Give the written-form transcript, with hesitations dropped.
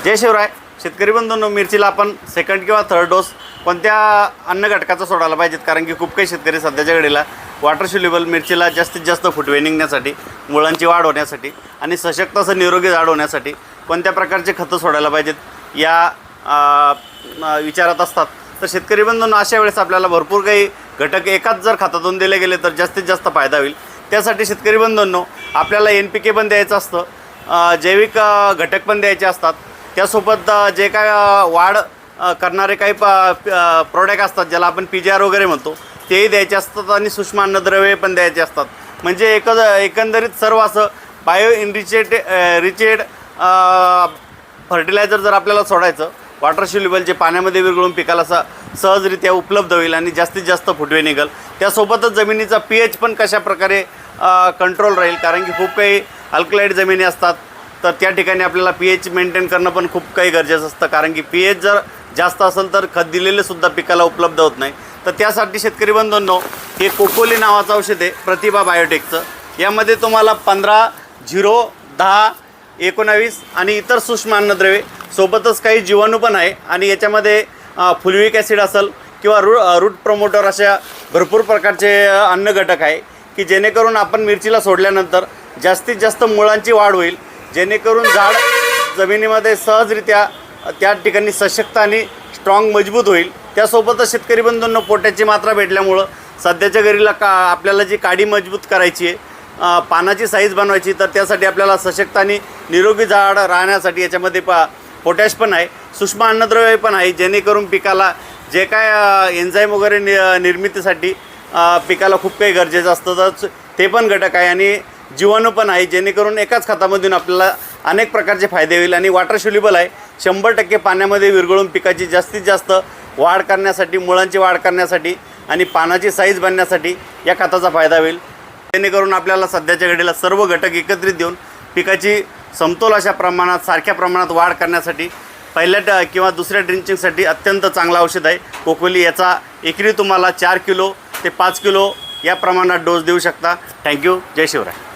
जय शिवराय. शेतकरी बंधूंनो, मिरचीला आपण सेकंड किंवा थर्ड डोस कोणत्या अन्न घटकाचा सोडायला पाहिजेत? कारण की खूप काही शेतकरी सध्याच्या घडीला वॉटर सोल्युबल मिरचीला जास्तीत जास्त फुटवे निघण्यासाठी, मुळांची वाढ होण्यासाठी आणि सशक्त असं निरोगी झाड होण्यासाठी कोणत्या प्रकारचे खतं सोडायला पाहिजेत या विचारात असतात. तर शेतकरी बंधूंनो, अशा वेळेस आपल्याला भरपूर काही घटक एकाच जर खतातून दिले गेले तर जास्तीत जास्त फायदा होईल. त्यासाठी शेतकरी बंधूंनो, आपल्याला NPK पण द्यायचं असतं, जैविक घटक पण द्यायचे असतात. त्यासोबत जे काय वाढ करणारे काही प्रोडक्ट असतात, ज्याला आपण PGR वगैरे म्हणतो, तेही द्यायचे असतात आणि सूक्ष्म अन्नद्रव्ये पण द्यायचे असतात. म्हणजे एकंदरीत सर्व असं बायो रिचेड फर्टिलायझर जर आपल्याला सोडायचं, वॉटर सोल्युबल जे पाण्यामध्ये विरघळून पिकाला सहजरित्या उपलब्ध होईल आणि जास्तीत जास्त फुटवे निघेल. त्यासोबतच जमिनीचा pH पण कशाप्रकारे कंट्रोल राहील, कारण की खूप काही अल्कलाइड जमिनी असतात. तर त्या ठिकाणी आपल्याला pH मेंटेन करणं पण खूप काही गरजेचं असतं, कारण की pH जर जास्त असेल तर खत दिलेलेसुद्धा पिकाला उपलब्ध होत नाही. तर त्यासाठी शेतकरी बंधूंनो, हे कोकोली नावाचं औषध आहे प्रतिभा बायोटेकचं. यामध्ये तुम्हाला 15, 0, 10, 19 आणि इतर सूक्ष्म अन्नद्रव्ये सोबतच काही जीवाणू पण आहे. आणि याच्यामध्ये फुलविक ॲसिड असेल किंवा रूट प्रमोटर अशा भरपूर प्रकारचे अन्न घटक आहे, की जेणेकरून आपण मिरचीला सोडल्यानंतर जास्तीत जास्त मुळांची वाढ होईल, जेणेकरून झाड जमिनीमध्ये सहजरित्या त्या ठिकाणी सशक्त आणि स्ट्रॉंग मजबूत होईल. त्यासोबतच शेतकरी बंधूंना पोटॅची मात्रा भेटल्यामुळं सध्याच्या घरीला आपल्याला जी काडी मजबूत करायची आहे, पानाची साईज बनवायची, तर त्यासाठी आपल्याला सशक्त आणि निरोगी झाड राहण्यासाठी याच्यामध्ये पोटॅश पण आहे, सूक्ष्म अन्नद्रव्य पण आहे, जेणेकरून पिकाला जे काय एन्झाईम वगैरे निर्मितीसाठी पिकाला खूप काही गरजेचं असतं, तर ते पण घटक आहे. आणि जीवाणू पण आहे, जेणेकरून एकाच खतामधून आपल्याला अनेक प्रकारचे फायदे होईल. आणि वॉटर सोल्युबल आहे, 100% पाण्यामध्ये विरघळून पिकाची जास्तीत जास्त वाढ करण्यासाठी, मुळांची वाढ करण्यासाठी आणि पानाची साईज बनण्यासाठी या खताचा फायदा होईल. जेणेकरून आपल्याला सध्याच्या घडीला सर्व घटक एकत्रित देऊन पिकाची समतोल अशा प्रमाणात, सारख्या प्रमाणात वाढ करण्यासाठी पहिल्या किंवा दुसऱ्या ड्रिंचिंगसाठी अत्यंत चांगला औषध आहे कोकोली. याचा एकरी तुम्हाला 4 किलो ते 5 किलो या प्रमाणात डोस देऊ शकता. थँक्यू. जय शिवराय.